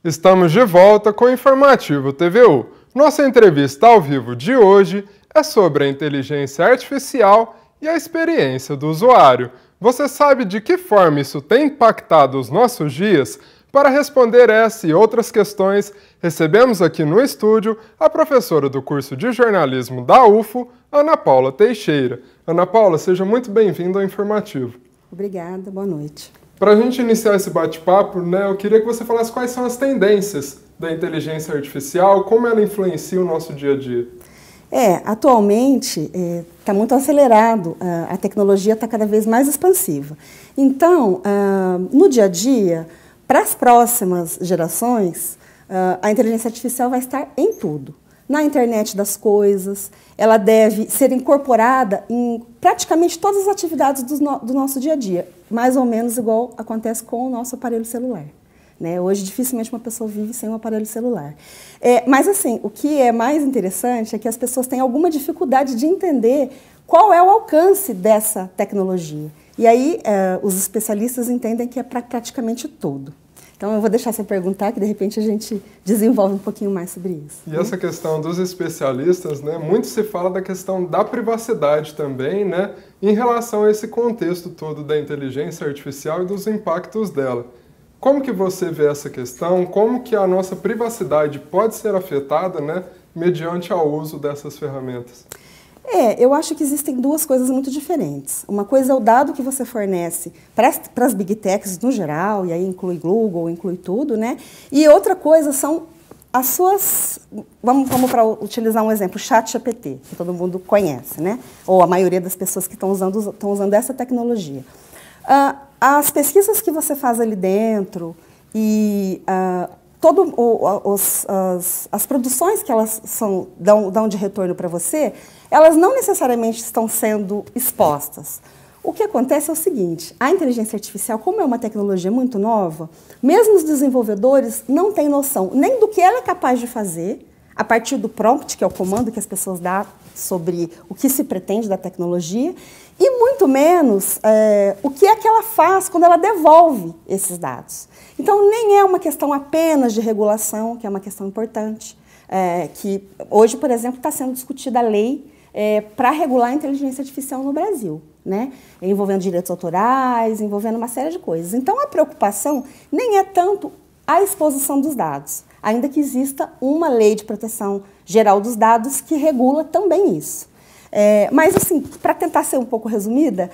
Estamos de volta com o Informativo TVU. Nossa entrevista ao vivo de hoje é sobre a inteligência artificial e a experiência do usuário. Você sabe de que forma isso tem impactado os nossos dias? Para responder essa e outras questões, recebemos aqui no estúdio a professora do curso de jornalismo da UFO, Ana Paula Teixeira. Ana Paula, seja muito bem-vinda ao Informativo. Obrigada, boa noite. Para a gente iniciar esse bate-papo, eu queria que você falasse quais são as tendências da inteligência artificial, como ela influencia o nosso dia a dia. Atualmente está muito acelerado, a tecnologia está cada vez mais expansiva. Então, no dia a dia, para as próximas gerações, a inteligência artificial vai estar em tudo. Na internet das coisas, ela deve ser incorporada em praticamente todas as atividades do nosso dia a dia, mais ou menos igual acontece com o nosso aparelho celular. Hoje, dificilmente uma pessoa vive sem um aparelho celular. Mas, assim, o que é mais interessante é que as pessoas têm alguma dificuldade de entender qual é o alcance dessa tecnologia. E aí, os especialistas entendem que é para praticamente tudo. Então, eu vou deixar você perguntar, que de repente a gente desenvolve um pouquinho mais sobre isso. E essa questão dos especialistas, muito se fala da questão da privacidade também, em relação a esse contexto todo da inteligência artificial e dos impactos dela. Como que você vê essa questão? Como que a nossa privacidade pode ser afetada, mediante ao uso dessas ferramentas? Eu acho que existem duas coisas muito diferentes. Uma coisa é o dado que você fornece para as big techs no geral, e aí inclui Google, inclui tudo, E outra coisa são as suas... Vamos para utilizar um exemplo, o ChatGPT, que todo mundo conhece, Ou a maioria das pessoas que estão usando essa tecnologia. As pesquisas que você faz ali dentro e as produções que elas dão de retorno para você, elas não necessariamente estão sendo expostas. O que acontece é o seguinte, a inteligência artificial, como é uma tecnologia muito nova, mesmo os desenvolvedores não têm noção nem do que ela é capaz de fazer, a partir do prompt, que é o comando que as pessoas dão sobre o que se pretende da tecnologia, e muito menos o que é que ela faz quando ela devolve esses dados. Então, nem é uma questão apenas de regulação, que é uma questão importante, que hoje, por exemplo, está sendo discutida a lei para regular a inteligência artificial no Brasil, envolvendo direitos autorais, envolvendo uma série de coisas. Então, a preocupação nem é tanto a exposição dos dados, ainda que exista uma lei de proteção geral dos dados que regula também isso. Mas, assim, para tentar ser um pouco resumida,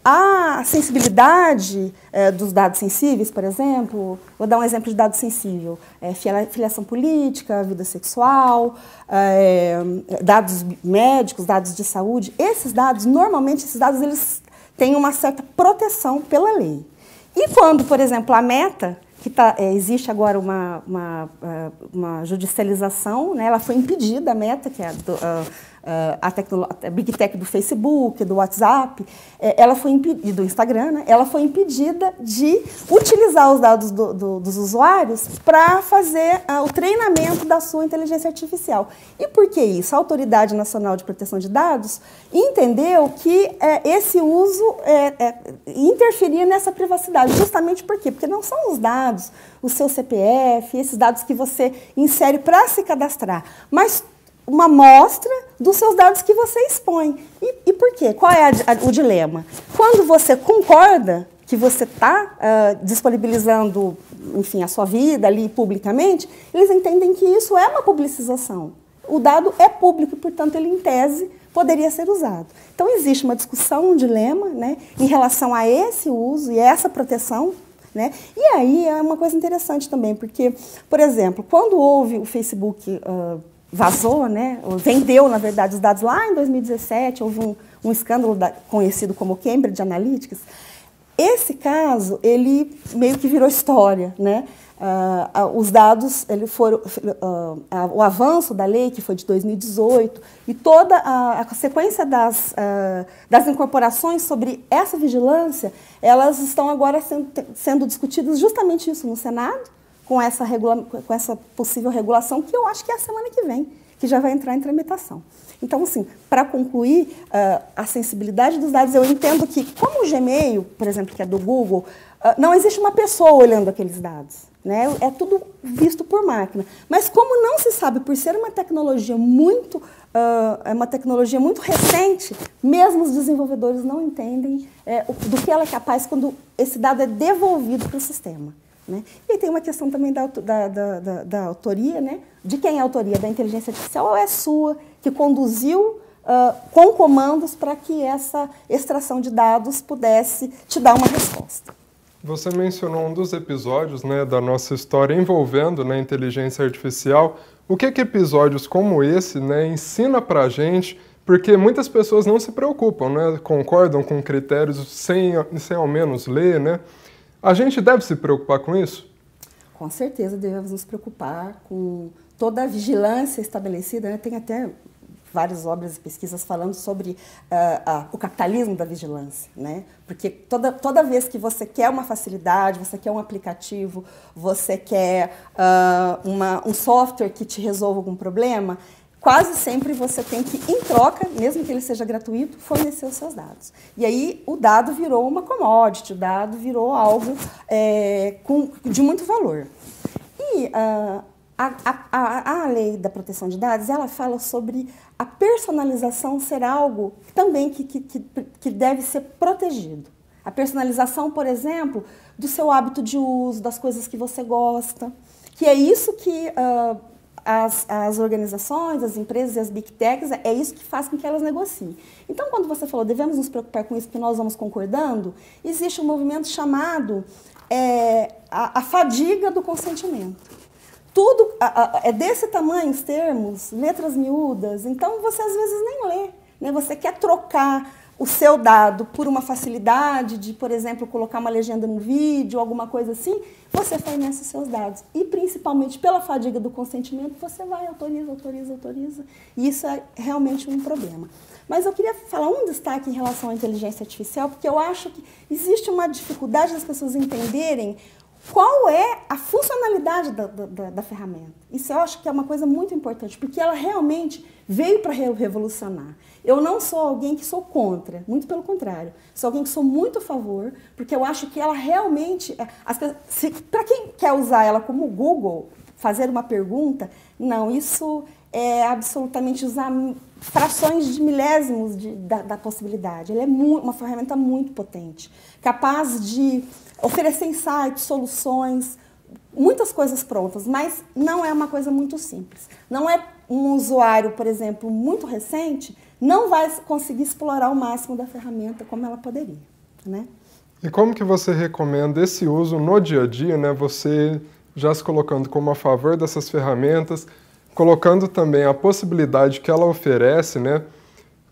a sensibilidade dos dados sensíveis, por exemplo, vou dar um exemplo de dado sensível, filiação política, vida sexual, dados médicos, dados de saúde. Normalmente, esses dados eles têm uma certa proteção pela lei. E quando, por exemplo, a Meta, existe agora uma judicialização, ela foi impedida, a Meta, que é a Big Tech do Facebook, do WhatsApp, ela foi impedida, do Instagram, ela foi impedida de utilizar os dados dos usuários para fazer o treinamento da sua inteligência artificial. E por que isso? A Autoridade Nacional de Proteção de Dados entendeu que esse uso interferia nessa privacidade. Justamente por quê? Porque não são os dados, o seu CPF, esses dados que você insere para se cadastrar, mas uma amostra dos seus dados que você expõe. E por quê? Qual é o dilema? Quando você concorda que você está disponibilizando, enfim, a sua vida ali publicamente, eles entendem que isso é uma publicização. O dado é público e, portanto, ele, em tese, poderia ser usado. Então, existe uma discussão, um dilema, em relação a esse uso e a essa proteção. E aí é uma coisa interessante também, porque, por exemplo, quando houve o Facebook... vazou, vendeu, na verdade, os dados lá em 2017, houve um escândalo conhecido como Cambridge Analytica. Esse caso, ele meio que virou história, os dados, o avanço da lei, que foi de 2018, e toda a sequência das incorporações sobre essa vigilância, elas estão agora sendo discutidas justamente isso no Senado, com essa possível regulação, que eu acho que é a semana que vem, que já vai entrar em tramitação. Então, assim, para concluir, a sensibilidade dos dados, eu entendo que, como o Gmail, por exemplo, que é do Google, não existe uma pessoa olhando aqueles dados. né? É tudo visto por máquina. Mas como não se sabe, por ser uma tecnologia muito recente, mesmo os desenvolvedores não entendem do que ela é capaz quando esse dado é devolvido para o sistema, né? E tem uma questão também da autoria, né? De quem é a autoria? Da inteligência artificial ou é sua, que conduziu com comandos para que essa extração de dados pudesse te dar uma resposta? Você mencionou um dos episódios, né, da nossa história envolvendo, né, inteligência artificial. O que episódios como esse, né, ensina para a gente? Porque muitas pessoas não se preocupam, né, concordam com critérios sem ao menos ler, né? A gente deve se preocupar com isso? Com certeza devemos nos preocupar com toda a vigilância estabelecida, né? Tem até várias obras e pesquisas falando sobre o capitalismo da vigilância, né? Porque toda vez que você quer uma facilidade, você quer um aplicativo, você quer um software que te resolva algum problema, quase sempre você tem que, em troca, mesmo que ele seja gratuito, fornecer os seus dados. E aí o dado virou uma commodity, o dado virou algo de muito valor. E a lei da proteção de dados, ela fala sobre a personalização ser algo também que deve ser protegido. A personalização, por exemplo, do seu hábito de uso, das coisas que você gosta, que é isso que as organizações, as empresas e as big techs, é isso que faz com que elas negociem. Então, quando você falou, devemos nos preocupar com isso, que nós vamos concordando, existe um movimento chamado a fadiga do consentimento. Tudo é desse tamanho, os termos, letras miúdas, então você às vezes nem lê, né? Você quer trocar o seu dado por uma facilidade de, por exemplo, colocar uma legenda no vídeo, alguma coisa assim, você fornece os seus dados. E principalmente pela fadiga do consentimento, você vai, autoriza. E isso é realmente um problema. Mas eu queria falar um destaque em relação à inteligência artificial, porque eu acho que existe uma dificuldade das pessoas entenderem qual é a funcionalidade da ferramenta. Isso eu acho que é uma coisa muito importante, porque ela realmente veio para revolucionar. Eu não sou alguém que sou contra, muito pelo contrário. Sou alguém que sou muito a favor, porque eu acho que ela realmente... Para quem quer usar ela como Google, fazer uma pergunta, não, isso é absolutamente usar frações de milésimos da possibilidade. Ela é uma ferramenta muito potente, capaz de oferecer insights, soluções, muitas coisas prontas, mas não é uma coisa muito simples. Não é um usuário, por exemplo, muito recente, não vai conseguir explorar o máximo da ferramenta como ela poderia, né? E como que você recomenda esse uso no dia a dia, né? Você já se colocando como a favor dessas ferramentas, colocando também a possibilidade que ela oferece, né?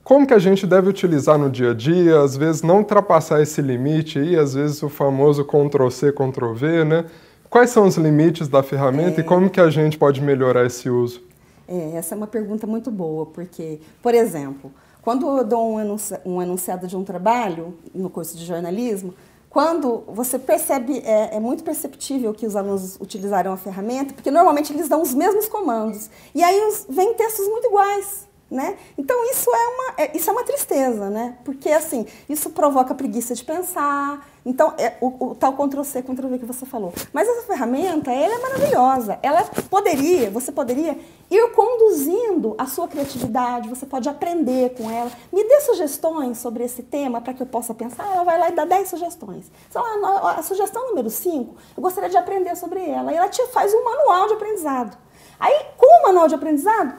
Como que a gente deve utilizar no dia a dia, às vezes não ultrapassar esse limite aí, às vezes o famoso Ctrl+C, Ctrl+V, né? Quais são os limites da ferramenta e como que a gente pode melhorar esse uso? Essa é uma pergunta muito boa, porque, por exemplo, quando eu dou um enunciado de um trabalho no curso de jornalismo, quando você percebe, é muito perceptível que os alunos utilizaram a ferramenta, porque normalmente eles dão os mesmos comandos, e aí vem textos muito iguais, né? Então isso é uma tristeza, né? Porque assim, isso provoca preguiça de pensar. Então o tal Ctrl+C, Ctrl+V que você falou. Mas essa ferramenta, ela é maravilhosa. Você poderia ir conduzindo a sua criatividade, você pode aprender com ela. Me dê sugestões sobre esse tema para que eu possa pensar. Ela vai lá e dá 10 sugestões. Então, a sugestão número 5, eu gostaria de aprender sobre ela. E ela te faz um manual de aprendizado. Aí, com o manual de aprendizado,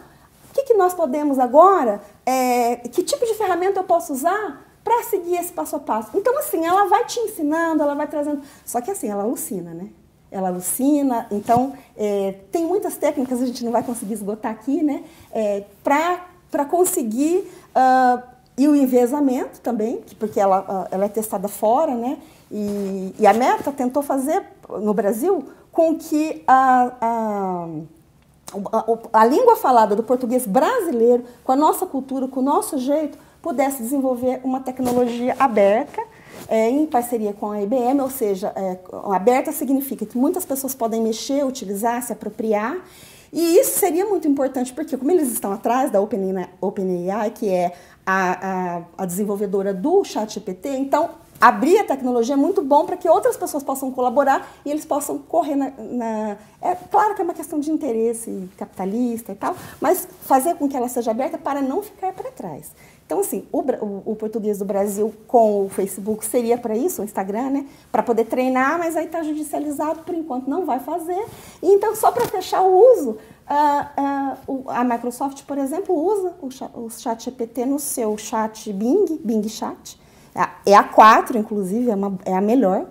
o que nós podemos agora, que tipo de ferramenta eu posso usar para seguir esse passo a passo? Então, assim, ela vai te ensinando, ela vai trazendo... Só que, assim, ela alucina, né? Ela alucina, então, tem muitas técnicas, a gente não vai conseguir esgotar aqui, né? Para conseguir... e o enviesamento também, porque ela é testada fora, né? E a Meta tentou fazer, no Brasil, com que a língua falada do português brasileiro, com a nossa cultura, com o nosso jeito, pudesse desenvolver uma tecnologia aberta, em parceria com a IBM, ou seja, aberta significa que muitas pessoas podem mexer, utilizar, se apropriar, e isso seria muito importante, porque como eles estão atrás da OpenAI, que é a desenvolvedora do ChatGPT, então abrir a tecnologia é muito bom para que outras pessoas possam colaborar e eles possam correr É claro que é uma questão de interesse capitalista e tal, mas fazer com que ela seja aberta para não ficar para trás. Então, assim, o português do Brasil com o Facebook seria para isso, o Instagram, né? Para poder treinar, mas aí está judicializado, por enquanto não vai fazer. E, então, só para fechar o uso, a Microsoft, por exemplo, usa o ChatGPT no seu chat Bing Chat. É a 4, inclusive, é a melhor,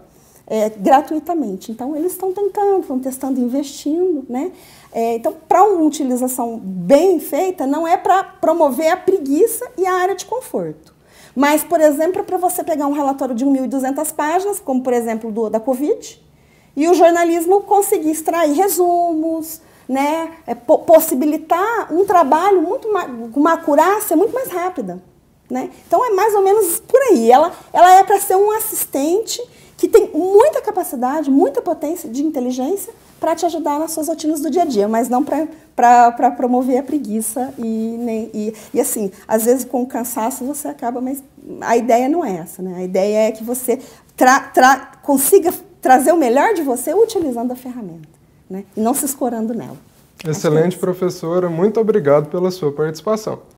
gratuitamente. Então, eles estão tentando, estão testando, investindo, né? Então, para uma utilização bem feita, não é para promover a preguiça e a área de conforto. Mas, por exemplo, para você pegar um relatório de 1.200 páginas, como, por exemplo, da Covid, e o jornalismo conseguir extrair resumos, né? Possibilitar um trabalho com uma acurácia muito mais rápida. Né? Então, é mais ou menos por aí. Ela é para ser um assistente que tem muita capacidade, muita potência de inteligência para te ajudar nas suas rotinas do dia a dia, mas não para promover a preguiça e assim, às vezes com o cansaço você acaba, mas a ideia não é essa, né? A ideia é que você consiga trazer o melhor de você utilizando a ferramenta, né? E não se escorando nela. Excelente, professora. Muito obrigado pela sua participação.